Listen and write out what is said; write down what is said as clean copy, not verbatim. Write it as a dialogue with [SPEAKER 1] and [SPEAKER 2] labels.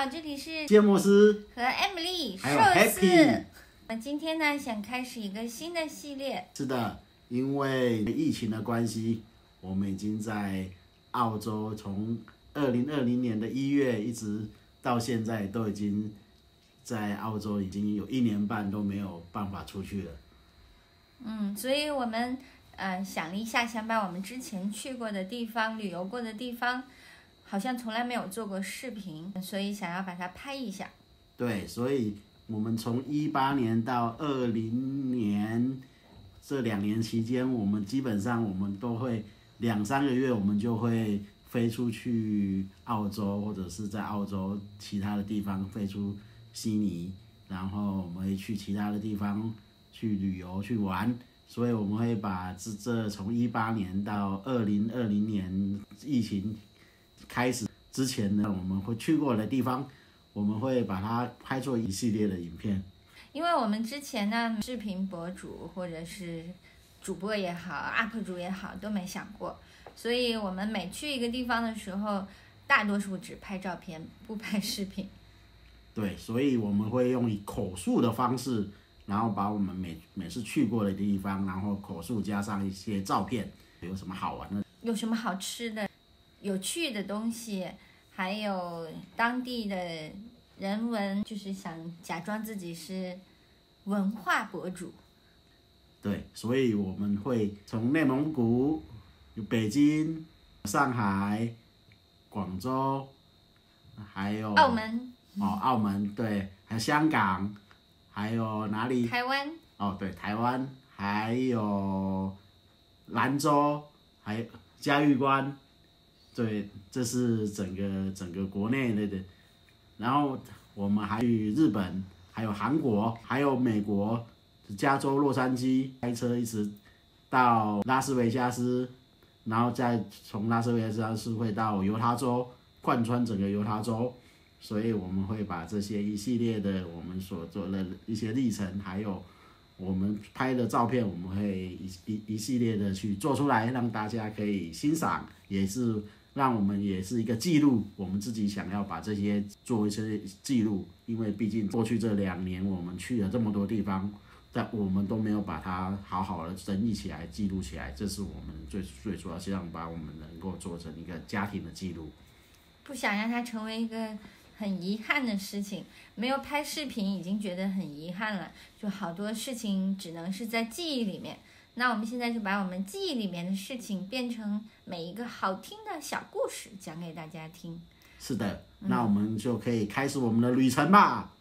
[SPEAKER 1] 好，这里是
[SPEAKER 2] 芥末丝
[SPEAKER 1] 和 Emily
[SPEAKER 2] 还有
[SPEAKER 1] 寿司。
[SPEAKER 2] Happy。
[SPEAKER 1] 我今天呢想开始一个新的系列。
[SPEAKER 2] 是的，因为疫情的关系，我们已经在澳洲从2020年的1月一直到现在，都已经在澳洲已经有1年半都没有办法出去了。
[SPEAKER 1] 所以我们想了一下，想把我们之前去过的地方、旅游过的地方，好像从来没有做过视频，所以想要把它拍一下。
[SPEAKER 2] 对，所以我们从18年到20年这2年期间，我们基本上我们都会2-3个月，我们就会飞出去澳洲，或者是在澳洲其他的地方飞出悉尼，然后我们会去其他的地方去旅游去玩。所以我们会把这从18年到2020年疫情开始之前呢，我们会去过的地方，我们会把它拍作一系列的影片。
[SPEAKER 1] 因为我们之前呢，视频博主或者是主播也好 ，UP 主也好，都没想过，所以我们每去一个地方的时候，大多数只拍照片，不拍视频。
[SPEAKER 2] 对，所以我们会用以口述的方式，然后把我们每次去过的地方，然后口述加上一些照片，有什么好玩的，
[SPEAKER 1] 有什么好吃的、有趣的东西，还有当地的人文，就是想假装自己是文化博主。
[SPEAKER 2] 对，所以我们会从内蒙古、北京、上海、广州，还有
[SPEAKER 1] 澳门。
[SPEAKER 2] 澳门，对，还有香港，还有哪里？
[SPEAKER 1] 台湾。
[SPEAKER 2] 对，台湾，还有兰州，还有嘉峪关，对，这是整个国内的。然后我们还去日本，还有韩国，还有美国加州洛杉矶，开车一直到拉斯维加斯，然后再从拉斯维加斯会到犹他州，贯穿整个犹他州。所以我们会把这些一系列的我们所做的一些历程，还有我们拍的照片，我们会一系列的去做出来，让大家可以欣赏，也是让我们也是一个记录。我们自己想要把这些做一些记录，因为毕竟过去这2年我们去了这么多地方，但我们都没有把它好好的整理起来、记录起来。这是我们最主要希望把我们能够做成一个家庭的记录，
[SPEAKER 1] 不想让它成为一个很遗憾的事情。没有拍视频已经觉得很遗憾了，就好多事情只能是在记忆里面。那我们现在就把我们记忆里面的事情变成每一个好听的小故事，讲给大家听。
[SPEAKER 2] 是的，那我们就可以开始我们的旅程吧。